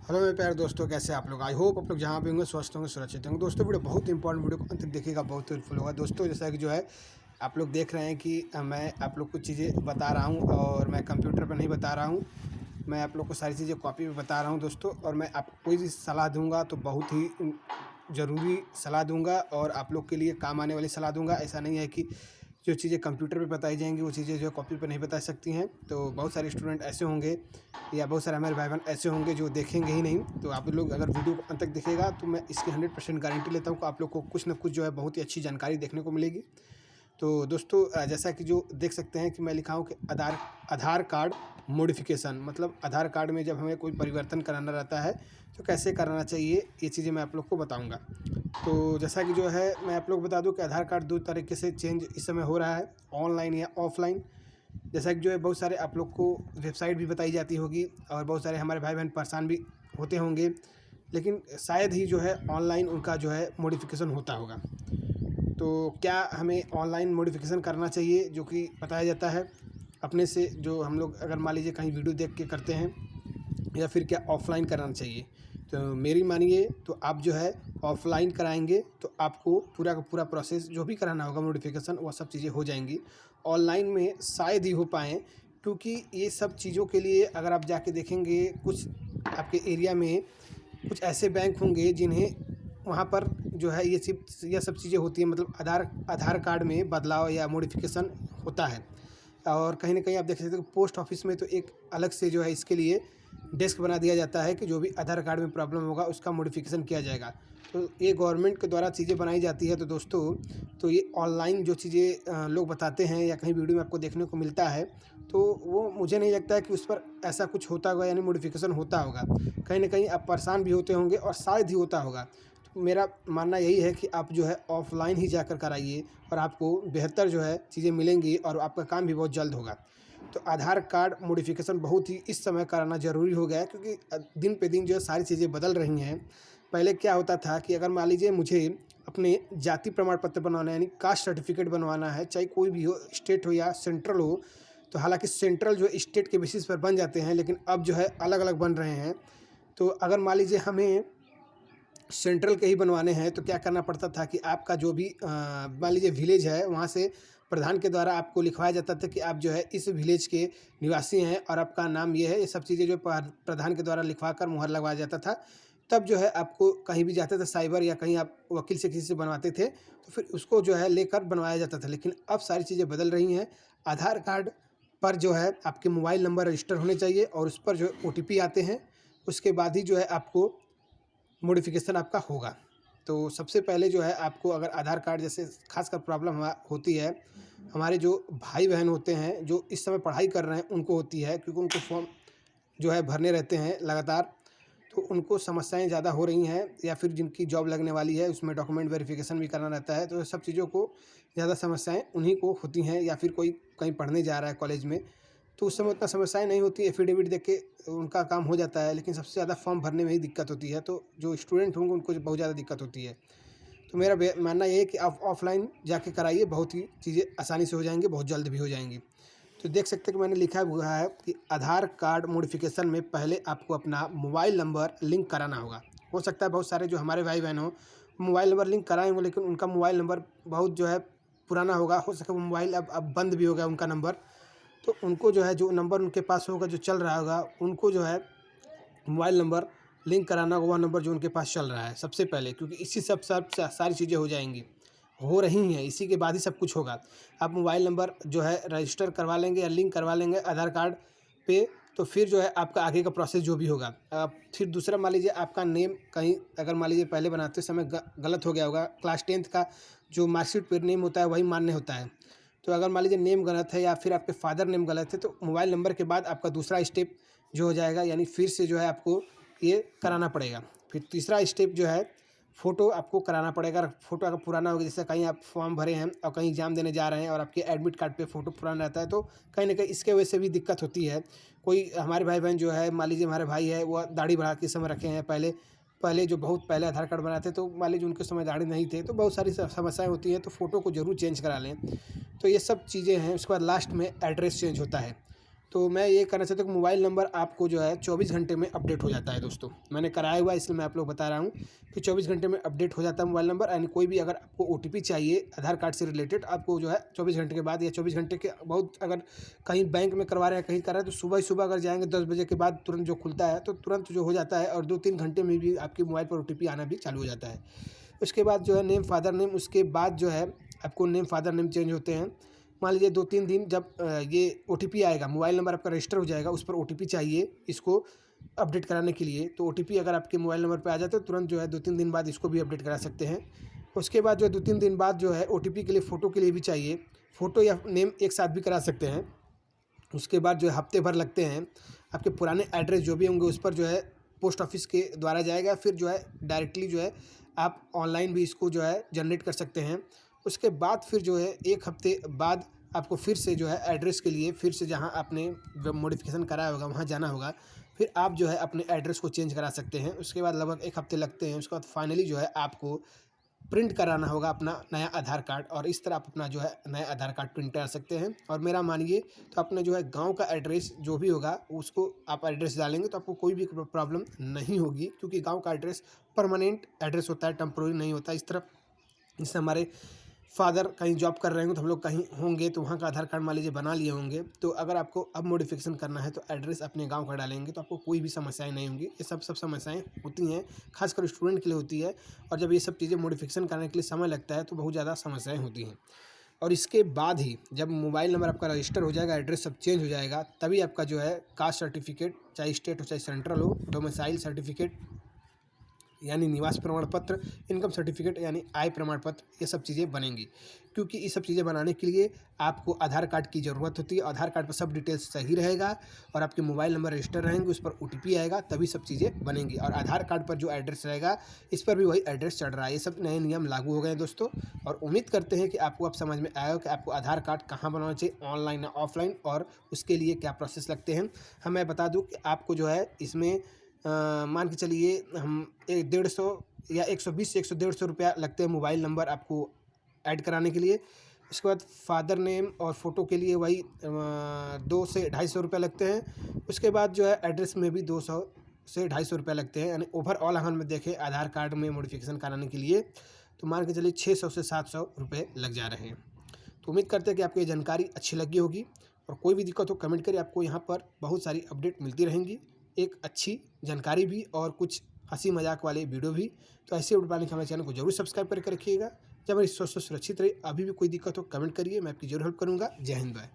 Hello मेरे प्यारे दोस्तों, कैसे आप लोग। आई होप आप लोग जहाँ भी होंगे स्वस्थ होंगे, सुरक्षित होंगे। दोस्तों वीडियो बहुत इंपॉर्टेंट, वीडियो को अंत तक देखिएगा, बहुत हेल्पफुल होगा। दोस्तों जैसा कि जो है आप लोग देख रहे हैं कि मैं आप लोग कुछ चीज़ें बता रहा हूँ और मैं कंप्यूटर पर नहीं बता रहा हूँ, मैं आप लोग को सारी चीज़ें कॉपी पे बता रहा हूँ दोस्तों। और मैं आपको कोई भी सलाह दूंगा तो बहुत ही ज़रूरी सलाह दूंगा और आप लोग के लिए काम आने वाली सलाह दूंगा। ऐसा नहीं है कि जो चीज़ें कंप्यूटर पे बताई जाएंगी वो चीज़ें जो है कॉपी पे नहीं बता सकती हैं। तो बहुत सारे स्टूडेंट ऐसे होंगे या बहुत सारे हमारे भाई बहन ऐसे होंगे जो देखेंगे ही नहीं। तो आप लोग अगर वीडियो को अंत तक देखिएगा तो मैं इसकी 100% गारंटी लेता हूँ कि आप लोग को कुछ ना कुछ जो है बहुत ही अच्छी जानकारी देखने को मिलेगी। तो दोस्तों जैसा कि जो देख सकते हैं कि मैं लिखा हूँ कि आधार कार्ड मॉडिफिकेशन, मतलब आधार कार्ड में जब हमें कोई परिवर्तन कराना रहता है तो कैसे कराना चाहिए, ये चीज़ें मैं आप लोग को बताऊंगा। तो जैसा कि जो है मैं आप लोग बता दूं कि आधार कार्ड दो तरीके से चेंज इस समय हो रहा है, ऑनलाइन या ऑफलाइन। जैसा कि जो है बहुत सारे आप लोग को वेबसाइट भी बताई जाती होगी और बहुत सारे हमारे भाई बहन परेशान भी होते होंगे, लेकिन शायद ही जो है ऑनलाइन उनका जो है मॉडिफिकेशन होता होगा। तो क्या हमें ऑनलाइन मॉडिफिकेशन करना चाहिए जो कि बताया जाता है अपने से, जो हम लोग अगर मान लीजिए कहीं वीडियो देख के करते हैं, या फिर क्या ऑफ़लाइन कराना चाहिए। तो मेरी मानिए तो आप जो है ऑफ़लाइन कराएंगे तो आपको पूरा का पूरा प्रोसेस जो भी कराना होगा मॉडिफिकेशन वो सब चीज़ें हो जाएंगी। ऑनलाइन में शायद ही हो पाएँ, क्योंकि ये सब चीज़ों के लिए अगर आप जाके देखेंगे कुछ आपके एरिया में कुछ ऐसे बैंक होंगे जिन्हें वहाँ पर जो है ये सब चीज़ें होती हैं, मतलब आधार कार्ड में बदलाव या मॉडिफिकेशन होता है। और कहीं न कहीं आप देख सकते हो पोस्ट ऑफिस में तो एक अलग से जो है इसके लिए डेस्क बना दिया जाता है कि जो भी आधार कार्ड में प्रॉब्लम होगा उसका मॉडिफिकेशन किया जाएगा। तो ये गवर्नमेंट के द्वारा चीज़ें बनाई जाती है। तो दोस्तों तो ये ऑनलाइन जो चीज़ें लोग बताते हैं या कहीं वीडियो में आपको देखने को मिलता है, तो वो मुझे नहीं लगता है कि उस पर ऐसा कुछ होता होगा, यानी मॉडिफिकेशन होता होगा। कहीं न कहीं आप परेशान भी होते होंगे और शायद ही होता होगा। तो मेरा मानना यही है कि आप जो है ऑफ़लाइन ही जाकर कराइए और आपको बेहतर जो है चीज़ें मिलेंगी और आपका काम भी बहुत जल्द होगा। तो आधार कार्ड मॉडिफिकेशन बहुत ही इस समय कराना ज़रूरी हो गया है, क्योंकि दिन पे दिन जो है सारी चीज़ें बदल रही हैं। पहले क्या होता था कि अगर मान लीजिए मुझे अपने जाति प्रमाण पत्र बनवाना है, यानी कास्ट सर्टिफिकेट बनवाना है, चाहे कोई भी हो, स्टेट हो या सेंट्रल हो। तो हालाँकि सेंट्रल जो है स्टेट के बेसिस पर बन जाते हैं, लेकिन अब जो है अलग-अलग बन रहे हैं। तो अगर मान लीजिए हमें सेंट्रल के ही बनवाने हैं तो क्या करना पड़ता था कि आपका जो भी मान लीजिए विलेज है, वहाँ से प्रधान के द्वारा आपको लिखवाया जाता था कि आप जो है इस विलेज के निवासी हैं और आपका नाम ये है। ये सब चीज़ें जो प्रधान के द्वारा लिखवा कर मुहर लगवाया जाता था। तब जो है आपको कहीं भी जाते थे साइबर या कहीं आप वकील से किसी से बनवाते थे तो फिर उसको जो है लेकर बनवाया जाता था। लेकिन अब सारी चीज़ें बदल रही हैं। आधार कार्ड पर जो है आपके मोबाइल नंबर रजिस्टर होने चाहिए और उस पर जो ओटीपी आते हैं, उसके बाद ही जो है आपको मॉडिफिकेशन आपका होगा। तो सबसे पहले जो है आपको अगर आधार कार्ड जैसे ख़ासकर प्रॉब्लम होती है, हमारे जो भाई बहन होते हैं जो इस समय पढ़ाई कर रहे हैं उनको होती है, क्योंकि उनको फॉर्म जो है भरने रहते हैं लगातार। तो उनको समस्याएं ज़्यादा हो रही हैं, या फिर जिनकी जॉब लगने वाली है उसमें डॉक्यूमेंट वेरिफिकेशन भी करना रहता है। तो ये सब चीज़ों को ज़्यादा समस्याएं उन्हीं को होती हैं, या फिर कोई कहीं पढ़ने जा रहा है कॉलेज में तो उस समय उतना समस्याएँ नहीं होती, एफ़िडेविट देके उनका काम हो जाता है। लेकिन सबसे ज़्यादा फॉर्म भरने में ही दिक्कत होती है, तो जो स्टूडेंट होंगे उनको बहुत ज़्यादा दिक्कत होती है। तो मेरा मानना ये है कि आप ऑफ़लाइन जाके कराइए, बहुत ही चीज़ें आसानी से हो जाएँगी, बहुत जल्द भी हो जाएँगी। तो देख सकते हैं कि मैंने लिखा हुआ है कि आधार कार्ड मॉडिफिकेशन में पहले आपको अपना मोबाइल नंबर लिंक कराना होगा। हो सकता है बहुत सारे जो हमारे भाई बहन हों मोबाइल नंबर लिंक कराए हों, लेकिन उनका मोबाइल नंबर बहुत जो है पुराना होगा, हो सके वो मोबाइल अब बंद भी हो गया उनका नंबर। तो उनको जो है जो नंबर उनके पास होगा जो चल रहा होगा, उनको जो है मोबाइल नंबर लिंक कराना होगा, वह नंबर जो उनके पास चल रहा है सबसे पहले, क्योंकि इसी सब सारी चीज़ें हो जाएंगी, हो रही हैं, इसी के बाद ही सब कुछ होगा। आप मोबाइल नंबर जो है रजिस्टर करवा लेंगे या लिंक करवा लेंगे आधार कार्ड पे, तो फिर जो है आपका आगे का प्रोसेस जो भी होगा। फिर दूसरा मान लीजिए आपका नेम कहीं अगर मान लीजिए पहले बनाते समय गलत हो गया होगा, क्लास 10th का जो मार्कशीट पर नेम होता है वही मान्य होता है। तो अगर मान लीजिए नेम गलत है या फिर आपके फादर नेम गलत है, तो मोबाइल नंबर के बाद आपका दूसरा स्टेप जो हो जाएगा, यानी फिर से जो है आपको ये कराना पड़ेगा। फिर तीसरा स्टेप जो है फ़ोटो आपको कराना पड़ेगा। फ़ोटो अगर पुराना हो गया, जैसे कहीं आप फॉर्म भरे हैं और कहीं एग्ज़ाम देने जा रहे हैं और आपके एडमिट कार्ड पे फ़ोटो पुराना रहता है, तो कहीं न कहीं इसके वजह से भी दिक्कत होती है। कोई हमारे भाई बहन जो है, मान लीजिए हमारे भाई है, वो दाढ़ी बढ़ा के इस समय रखे हैं, पहले पहले जो बहुत पहले आधार कार्ड बनाए थे तो मान लीजिए उनके समय दाढ़ी नहीं थे, तो बहुत सारी समस्याएँ होती हैं, तो फ़ोटो को ज़रूर चेंज करा लें। तो ये सब चीज़ें हैं। उसके बाद लास्ट में एड्रेस चेंज होता है। तो मैं ये कहना चाहता हूँ कि मोबाइल नंबर आपको जो है 24 घंटे में अपडेट हो जाता है दोस्तों। मैंने कराया हुआ है इसलिए मैं आप लोग बता रहा हूँ कि 24 घंटे में अपडेट हो जाता है मोबाइल नंबर। यानी कोई भी अगर आपको ओटीपी चाहिए आधार कार्ड से रिलेटेड, आपको जो है 24 घंटे के बाद या 24 घंटे के बहुत, अगर कहीं बैंक में करवा रहे हैं कहीं कर रहे हैं तो सुबह ही सुबह अगर जाएंगे 10 बजे के बाद तुरंत जो खुलता है तो तुरंत जो हो जाता है, और 2-3 घंटे में भी आपके मोबाइल पर ओटीपी आना भी चालू हो जाता है। उसके बाद जो है नेम फादर नेम, उसके बाद जो है आपको नेम फादर नेम चेंज होते हैं। मान लीजिए 2-3 दिन जब ये ओटीपी आएगा, मोबाइल नंबर आपका रजिस्टर हो जाएगा, उस पर ओटीपी चाहिए इसको अपडेट कराने के लिए। तो ओटीपी अगर आपके मोबाइल नंबर पे आ जाता है तो तुरंत जो है 2-3 दिन बाद इसको भी अपडेट करा सकते हैं। उसके बाद जो है 2-3 दिन बाद जो है ओटीपी के लिए फ़ोटो के लिए भी चाहिए, फ़ोटो या नेम एक साथ भी करा सकते हैं। उसके बाद जो है हफ्ते भर लगते हैं। आपके पुराने एड्रेस जो भी होंगे उस पर जो है पोस्ट ऑफिस के द्वारा जाएगा, फिर जो है डायरेक्टली जो है आप ऑनलाइन भी इसको जो है जनरेट कर सकते हैं। उसके बाद फिर जो है 1 हफ्ते बाद आपको फिर से जो है एड्रेस के लिए फिर से जहाँ आपने मॉडिफिकेशन कराया होगा वहाँ जाना होगा, फिर आप जो है अपने एड्रेस को चेंज करा सकते हैं। उसके बाद लगभग 1 हफ्ते लगते हैं। उसके बाद फाइनली जो है आपको प्रिंट कराना होगा अपना नया आधार कार्ड, और इस तरह आप अपना जो है नया आधार कार्ड प्रिंट करा सकते हैं। और मेरा मानिए तो अपने जो है गांव का एड्रेस जो भी होगा उसको आप एड्रेस डालेंगे तो आपको कोई भी प्रॉब्लम नहीं होगी, क्योंकि गांव का एड्रेस परमानेंट एड्रेस होता है, टेम्पोररी नहीं होता। इस तरह जैसे हमारे फादर कहीं जॉब कर रहे होंगे तो हम लोग कहीं होंगे तो वहाँ का आधार कार्ड मान लीजिए बना लिए होंगे, तो अगर आपको अब मॉडिफिकेशन करना है तो एड्रेस अपने गांव का डालेंगे तो आपको कोई भी समस्याएं नहीं होंगी। ये सब समस्याएं होती हैं, खासकर स्टूडेंट के लिए होती है। और जब ये सब चीज़ें मॉडिफिकेशन करने के लिए समय लगता है तो बहुत ज़्यादा समस्याएं होती हैं। और इसके बाद ही जब मोबाइल नंबर आपका रजिस्टर हो जाएगा, एड्रेस सब चेंज हो जाएगा, तभी आपका जो है कास्ट सर्टिफिकेट, चाहे स्टेट हो चाहे सेंट्रल हो, डोमिसाइल सर्टिफिकेट यानी निवास प्रमाण पत्र, इनकम सर्टिफिकेट यानी आय प्रमाण पत्र, ये सब चीज़ें बनेंगी। क्योंकि ये सब चीज़ें बनाने के लिए आपको आधार कार्ड की ज़रूरत होती है। आधार कार्ड पर सब डिटेल्स सही रहेगा और आपके मोबाइल नंबर रजिस्टर रहेंगे, उस पर ओटीपी आएगा, तभी सब चीज़ें बनेंगी। और आधार कार्ड पर जो एड्रेस रहेगा इस पर भी वही एड्रेस चढ़ रहा है। ये सब नए नियम लागू हो गए हैं दोस्तों, और उम्मीद करते हैं कि आपको अब समझ में आया हो कि आपको आधार कार्ड कहाँ बनाना चाहिए, ऑनलाइन या ऑफलाइन, और उसके लिए क्या प्रोसेस लगते हैं। मैं बता दूँ कि आपको जो है इसमें मान के चलिए हम 150 या 120 से 150 रुपया लगते हैं मोबाइल नंबर आपको ऐड कराने के लिए। उसके बाद फादर नेम और फ़ोटो के लिए वही 2 से 250 रुपये लगते हैं। उसके बाद जो है एड्रेस में भी 200 से 250 रुपये लगते हैं। यानी ओवरऑल अगर में देखें आधार कार्ड में मॉडिफिकेशन कराने के लिए तो मान के चलिए 600 से 700 रुपये लग जा रहे हैं। तो उम्मीद करते हैं कि आपको ये जानकारी अच्छी लगी होगी, और कोई भी दिक्कत हो कमेंट करिए। आपको यहाँ पर बहुत सारी अपडेट मिलती रहेंगी, एक अच्छी जानकारी भी और कुछ हंसी मजाक वाले वीडियो भी। तो ऐसे वीडियो पाने के हमारे चैनल को जरूर सब्सक्राइब करके रखिएगा। जब हमारी स्वास्थ्य सुरक्षित रहे, अभी भी कोई दिक्कत हो कमेंट करिए, मैं आपकी जरूर हेल्प करूँगा। जय हिंद, बाय।